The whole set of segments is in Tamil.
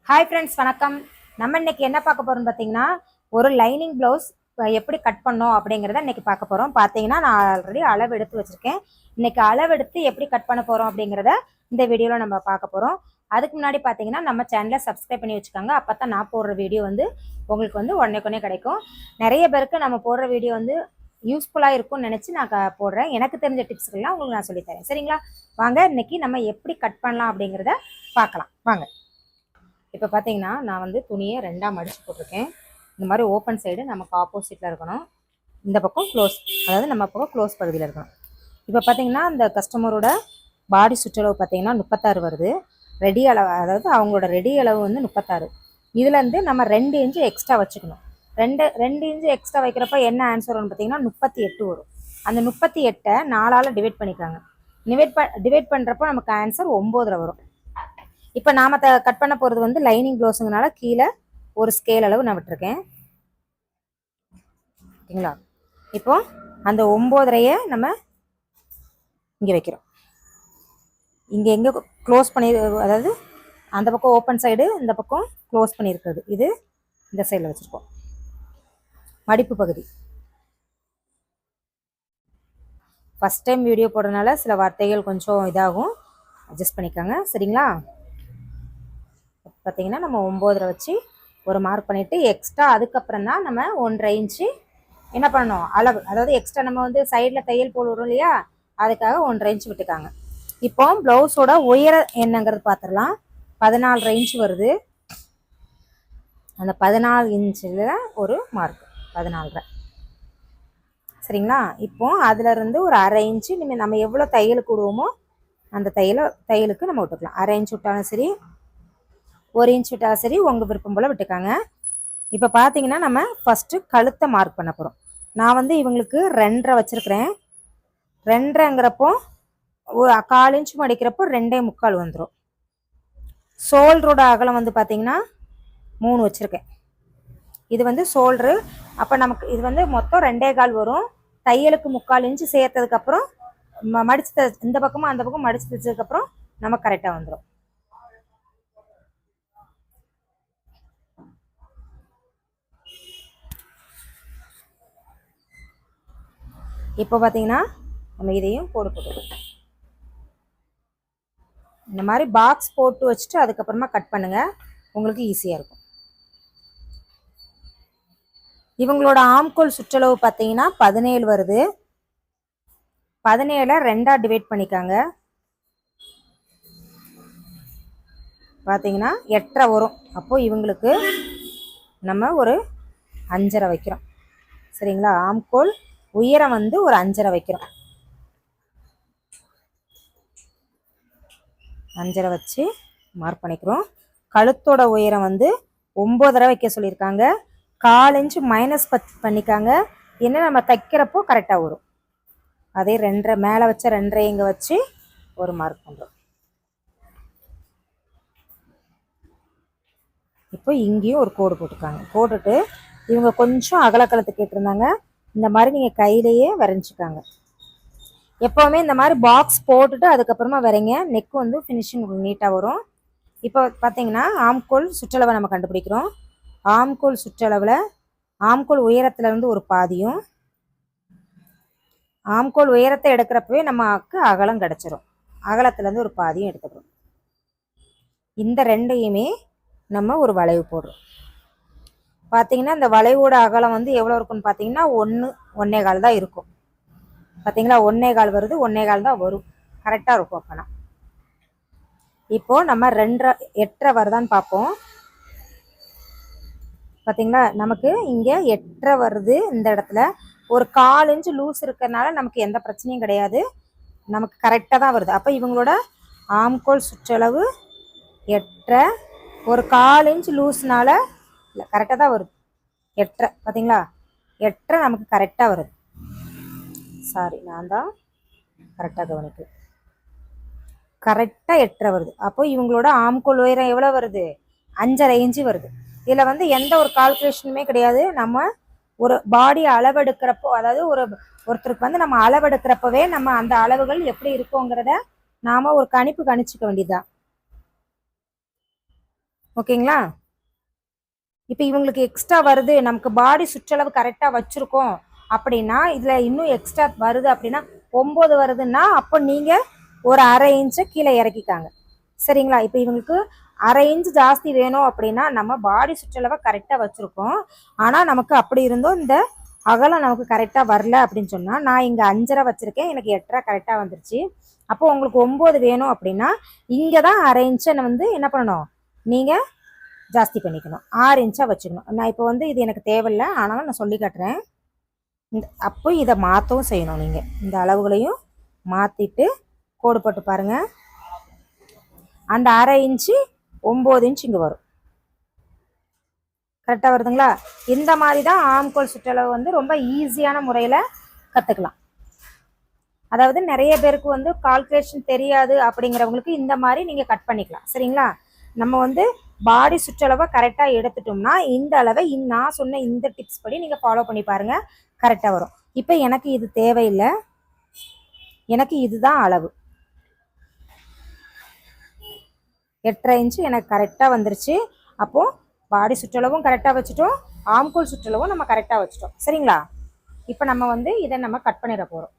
ஹாய் ஃப்ரெண்ட்ஸ், வணக்கம். நம்ம இன்னைக்கு என்ன பார்க்க போறோம்னு பார்த்தீங்கன்னா, ஒரு லைனிங் ப்ளவுஸ் எப்படி கட் பண்ணோம் அப்படிங்கிறத இன்னைக்கு பார்க்க போறோம். பார்த்தீங்கன்னா, நான் ஆல்ரெடி அளவு எடுத்து வச்சிருக்கேன். இன்னைக்கு அளவு எடுத்து எப்படி கட் பண்ண போறோம் அப்படிங்கிறத இந்த வீடியோவில் நம்ம பார்க்க போறோம். அதுக்கு முன்னாடி பார்த்தீங்கன்னா, நம்ம சேனலை சப்ஸ்கிரைப் பண்ணி வச்சுக்கோங்க. அப்போ தான் நான் போடுற வீடியோ உங்களுக்கு உடனே கிடைக்கும். நிறைய பேருக்கு நம்ம போடுற வீடியோ யூஸ்ஃபுல்லாக இருக்கும்னு நினச்சி நான் போடுறேன். எனக்கு தெரிஞ்ச டிப்ஸ்கள்லாம் உங்களுக்கு நான் சொல்லித்தரேன். சரிங்களா? வாங்க இன்னைக்கு நம்ம எப்படி கட் பண்ணலாம் அப்படிங்கிறத பார்க்கலாம். வாங்க. இப்போ பார்த்தீங்கன்னா, நான் துணியை ரெண்டாக மடித்து போட்டிருக்கேன். இந்த மாதிரி ஓப்பன் சைடு நமக்கு ஆப்போசிட்டில் இருக்கணும். இந்த பக்கம் க்ளோஸ், அதாவது நம்ம பக்கம் க்ளோஸ் பகுதியில் இருக்கணும். இப்போ பார்த்தீங்கன்னா, இந்த கஸ்டமரோட பாடி சுற்றளவு பார்த்தீங்கன்னா 36 வருது. ரெடி அளவு, அதாவது அவங்களோட ரெடி அளவு 36. இதுலேருந்து நம்ம 2 இன்ச்சு எக்ஸ்ட்ரா வச்சுக்கணும். ரெண்டு இன்ச்சு எக்ஸ்ட்ரா வைக்கிறப்ப என்ன ஆன்சர் வரும்னு பார்த்தீங்கன்னா 38 வரும். அந்த 38ஐ 4ஆல் டிவைட் பண்ணிக்காங்க. டிவைட் பண்ணுறப்போ நமக்கு ஆன்சர் 9 வரும். இப்போ நாம் கட் பண்ண போகிறது லைனிங் ப்ளவுஸுங்கனால கீழே ஒரு ஸ்கேல் அளவு நான் விட்டுருக்கேன். ஓகேங்களா? இப்போ அந்த 9.5 நம்ம இங்கே வைக்கிறோம். இங்கே எங்கே க்ளோஸ் பண்ணி, அதாவது அந்த பக்கம் ஓப்பன் சைடு, இந்த பக்கம் க்ளோஸ் பண்ணியிருக்கிறது, இது இந்த சைடில் வச்சுருக்கோம். மடிப்பு பகுதி ஃபஸ்ட் டைம் வீடியோ போடுறதுனால சில வார்த்தைகள் கொஞ்சம் இதாகும், அட்ஜஸ்ட் பண்ணிக்கோங்க. சரிங்களா? பார்த்தீங்கன்னா நம்ம 9.5 வச்சு ஒரு மார்க் பண்ணிவிட்டு எக்ஸ்ட்ரா அதுக்கப்புறம் தான் நம்ம 1.5 இன்ச்சு என்ன பண்ணணும் அளவு, அதாவது எக்ஸ்ட்ரா நம்ம சைடில் தையல் போல் வரும் இல்லையா, அதுக்காக 1.5 இன்ச்சு விட்டுக்காங்க. இப்போ ப்ளவுஸோட உயரம் என்னங்கிறது பார்த்துடலாம். 14.5 இன்ச்சு வருது. அந்த 14 இன்ச்சில் ஒரு மார்க் 14.5. சரிங்களா? இப்போ அதுலேருந்து ஒரு 1/2 இன்ச்சு நம்ம எவ்வளோ தையலுக்கு விடுவோமோ அந்த தையலுக்கு நம்ம விட்டுக்கலாம். 1/2 இன்ச்சு விட்டாலும் சரி, 1 இன்ச் விட்டாலும் சரி, உங்கள் விருப்பம் போல் விட்டுக்காங்க. இப்போ பார்த்தீங்கன்னா நம்ம ஃபஸ்ட்டு கழுத்தை மார்க் பண்ண போகிறோம். நான் இவங்களுக்கு 2.5 வச்சுருக்கிறேன். 2.5ங்கிறப்போ ஒரு 1/4 இன்ச்சு மடிக்கிறப்போ 2.75 வந்துடும். ஷோல்டரோட அகலம் பார்த்தீங்கன்னா 3 வச்சுருக்கேன். இது ஷோல்ட்ரு. அப்போ நமக்கு இது மொத்தம் 2.25 வரும். தையலுக்கு 3/4 இன்ச்சு சேர்த்ததுக்கப்புறம் மடிச்சு இந்த பக்கமும் அந்த பக்கம் மடிச்சு தைச்சதுக்கப்புறம் நமக்கு கரெக்டாக வந்துடும். இப்போ பார்த்தீங்கன்னா நம்ம இதையும் போட்டுக்கணும். இந்த மாதிரி பாக்ஸ் போட்டு வச்சுட்டு அதுக்கப்புறமா கட் பண்ணுங்கள், உங்களுக்கு ஈஸியாக இருக்கும். இவங்களோட ஆம்கோல் சுற்றளவு பார்த்தீங்கன்னா 17 வருது. 17 2ஆக டிவைட் பண்ணிக்காங்க. பார்த்தீங்கன்னா 8.5 வரும். அப்போது இவங்களுக்கு நம்ம ஒரு 5.5 வைக்கிறோம். சரிங்களா? ஆம்கோல் உயரம் ஒரு 5.5 வைக்கிறோம். 5.5 வச்சு மார்க் பண்ணிக்கிறோம். கழுத்தோட உயரம் 9.5 வைக்க சொல்லியிருக்காங்க. 1/4 இன்ச்சு மைனஸ் பண்ணிக்காங்க. என்ன நம்ம தைக்கிறப்போ கரெக்டாக வரும். அதே 2.5 மேலே வச்ச 2.5 இங்கே வச்சு ஒரு மார்க் பண்ணுறோம். இப்போ இங்கேயும் ஒரு கோடு போட்டுக்காங்க. போட்டுட்டு இவங்க கொஞ்சம் அகலக்கலத்து கேட்டிருந்தாங்க. இந்த மாதிரி நீங்கள் கையிலேயே வரைஞ்சிக்காங்க. எப்போவுமே இந்த மாதிரி பாக்ஸ் போட்டுட்டு அதுக்கப்புறமா வரைங்க. நெக் ஃபினிஷிங் நீட்டாக வரும். இப்போ பார்த்தீங்கன்னா ஆம்கோல் சுற்றளவை நம்ம கண்டுபிடிக்கிறோம். ஆம்கோல் சுற்றளவில் ஆம்கோல் உயரத்துலேருந்து ஒரு பாதியும், ஆம்கோல் உயரத்தை எடுக்கிறப்பவே நமக்கு அகலம் கிடச்சிரும். அகலத்துலேருந்து ஒரு பாதியும் எடுத்துக்கிறோம். இந்த ரெண்டையுமே நம்ம ஒரு வளைவு போடுறோம். பார்த்தீங்கன்னா இந்த வளைவோட அகலம் எவ்வளோ இருக்குன்னு பார்த்தீங்கன்னா 1.25 தான் இருக்கும். பார்த்தீங்களா? 1.25 வருது. 1.25 தான் வரும். கரெக்டாக இருக்கும். அப்போனா இப்போது நம்ம 8.5 வருதான்னு பார்ப்போம். பார்த்தீங்களா? நமக்கு இங்கே 8.5 வருது. இந்த இடத்துல ஒரு 1/4 இன்ச்சு லூஸ் இருக்கிறதுனால நமக்கு எந்த பிரச்சனையும் கிடையாது. நமக்கு கரெக்டாக தான் வருது. அப்போ இவங்களோட ஆம்கோல் சுற்றளவு 8.5, ஒரு 1/4 இன்ச்சு லூஸ்னால இல்லை, கரெக்டாக தான் வருது. 8.5 பார்த்தீங்களா? 8.5 நமக்கு கரெக்டாக வருது. சாரி, நான் தான் கரெக்டாக கவனிக்கிறேன். கரெக்டாக 8.5 வருது. அப்போ இவங்களோட ஆம்கோல் உயரம் எவ்வளோ வருது? 5.5 இன்ச்சு வருது. இதில் எந்த ஒரு கால்குலேஷனுமே கிடையாது. நம்ம ஒரு பாடி அளவெடுக்கிறப்போ, அதாவது ஒருத்தருக்கு நம்ம அளவெடுக்கிறப்பவே நம்ம அந்த அளவுகள் எப்படி இருக்குங்கிறத நாம் ஒரு கணிப்பு கணிச்சிக்க வேண்டியதுதான். ஓகேங்களா? இப்போ இவங்களுக்கு எக்ஸ்ட்ரா வருது, நமக்கு பாடி சுற்றளவு கரெக்டாக வச்சுருக்கோம் அப்படின்னா, இதில் இன்னும் எக்ஸ்ட்ரா வருது அப்படின்னா 9 வருதுன்னா அப்போ நீங்கள் ஒரு 1/2 இன்ச்சை கீழே இறக்கிக்காங்க. சரிங்களா? இப்போ இவங்களுக்கு 1/2 இன்ச்சு ஜாஸ்தி வேணும் அப்படின்னா நம்ம பாடி சுற்றளவை கரெக்டாக வச்சுருக்கோம். ஆனால் நமக்கு அப்படி இருந்தும் இந்த அகலம் நமக்கு கரெக்டாக வரல அப்படின்னு சொன்னால், நான் இங்கே 5.5 வச்சுருக்கேன், எனக்கு 8.5 கரெக்டாக வந்துருச்சு. அப்போ உங்களுக்கு 9 வேணும் அப்படின்னா இங்கே தான் 1/2 இன்ச்சை வந்து என்ன பண்ணணும், நீங்கள் ஜாஸ்தி பண்ணிக்கணும். 6 இன்ச்சாக வச்சுக்கணும். நான் இப்போ வந்து இது எனக்கு தேவையில்லை, ஆனாலும் நான் சொல்லி காட்டுறேன். அப்போ இதை மாற்றவும் செய்யணும். நீங்கள் இந்த அளவுகளையும் மாற்றிட்டு கோடு போட்டு பாருங்கள். அந்த 1/2 இன்ச்சு 9 இன்ச் இங்கே வரும். கரெக்டாக வருதுங்களா? இந்த மாதிரி தான் ஆம்கோல் சுற்றளவு வந்து ரொம்ப ஈஸியான முறையில் கற்றுக்கலாம். அதாவது நிறைய பேருக்கு வந்து கால்குலேஷன் தெரியாது அப்படிங்கிறவங்களுக்கு இந்த மாதிரி நீங்கள் கட் பண்ணிக்கலாம். சரிங்களா? நம்ம வந்து பாடி சுற்றளவை கரெக்டாக எடுத்துட்டோம்னா இந்த அளவை நான் சொன்ன இந்த டிப்ஸ் படி நீங்கள் ஃபாலோ பண்ணி பாருங்கள், கரெக்டாக வரும். இப்போ எனக்கு இது தேவையில்லை, எனக்கு இதுதான் அளவு. 8.5 இன்ச்சு எனக்கு கரெக்டாக வந்துருச்சு. அப்போது பாடி சுற்றளவும் கரெக்டாக வச்சுட்டோம், ஆம்கோல் சுற்றளவும் நம்ம கரெக்டாக வச்சுட்டோம். சரிங்களா? இப்போ நம்ம வந்து இதை நம்ம கட் பண்ணிட போகிறோம்.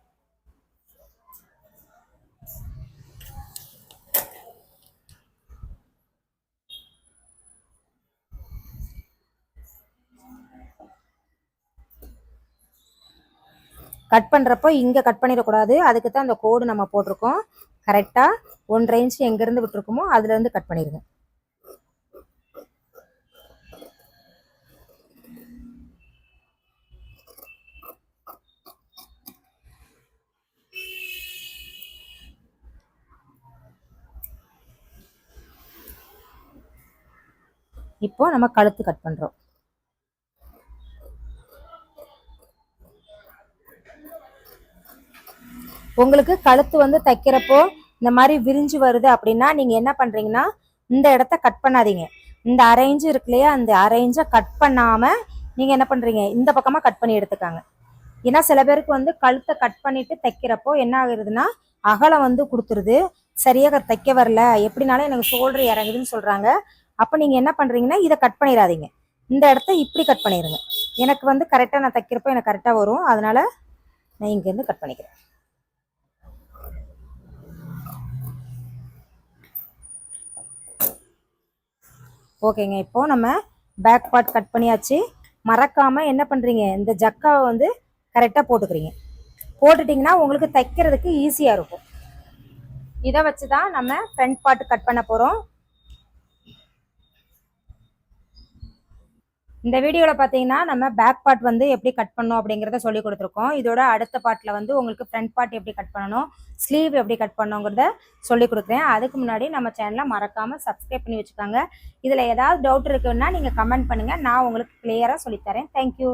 கட் பண்ணுறப்போ இங்கே கட் பண்ணிடக்கூடாது, அதுக்கு தான் அந்த கோடு நம்ம போட்டிருக்கோம். கரெக்டாக 1.5 இன்ச்சு எங்கேருந்து விட்டுருக்கோமோ அதுலேருந்து கட் பண்ணிடுங்க. இப்போ நம்ம கழுத்து கட் பண்ணுறோம். உங்களுக்கு கழுத்து வந்து தைக்கிறப்போ இந்த மாதிரி விரிஞ்சு வருது அப்படின்னா நீங்கள் என்ன பண்ணுறீங்கன்னா இந்த இடத்த கட் பண்ணாதீங்க. இந்த 1/2 இன்ச்சு இருக்கு இல்லையா, அந்த 1/2 இன்ச்சை கட் பண்ணாமல் நீங்கள் என்ன பண்ணுறீங்க, இந்த பக்கமாக கட் பண்ணி எடுத்துக்காங்க. ஏன்னா சில பேருக்கு வந்து கழுத்தை கட் பண்ணிட்டு தைக்கிறப்போ என்ன ஆகுறதுன்னா அகலம் வந்து கொடுத்துருது, சரியாக தைக்க வரல, எப்படினாலும் எனக்கு ஷோல்டர் இறங்குதுன்னு சொல்கிறாங்க. அப்போ நீங்கள் என்ன பண்ணுறீங்கன்னா இதை கட் பண்ணிடாதீங்க, இந்த இடத்த இப்படி கட் பண்ணிடுங்க. எனக்கு வந்து கரெக்டாக நான் தைக்கிறப்போ எனக்கு கரெக்டாக வரும், அதனால் நான் இங்கேருந்து கட் பண்ணிக்கிறேன். ஓகேங்க, இப்போது நம்ம பேக் பார்ட் கட் பண்ணியாச்சு. மறக்காமல் என்ன பண்ணுறீங்க, இந்த ஜக்காவை வந்து கரெக்டாக போட்டுக்கிறீங்க. போட்டுட்டிங்கன்னா உங்களுக்கு தைக்கிறதுக்கு ஈஸியாக இருக்கும். இதை வச்சு தான் நம்ம ஃப்ரண்ட் பார்ட் கட் பண்ண போகிறோம். இந்த வீடியோவில் பார்த்தீங்கன்னா நம்ம பேக் பார்ட் வந்து எப்படி கட் பண்ணணும் அப்படிங்கிறத சொல்லி கொடுத்துருக்கோம். இதோட அடுத்த பார்ட்டில் வந்து உங்களுக்கு ஃப்ரண்ட் பார்ட் எப்படி கட் பண்ணணும், ஸ்லீவ் எப்படி கட் பண்ணணுங்கிறத சொல்லி கொடுக்குறேன். அதுக்கு முன்னாடி நம்ம சேனலை மறக்காமல் சப்ஸ்கிரைப் பண்ணி வச்சுக்கோங்க. இதில் ஏதாவது டவுட் இருக்குன்னா நீங்கள் கமெண்ட் பண்ணுங்கள், நான் உங்களுக்கு கிளியராக சொல்லித்தரேன். தேங்க்யூ.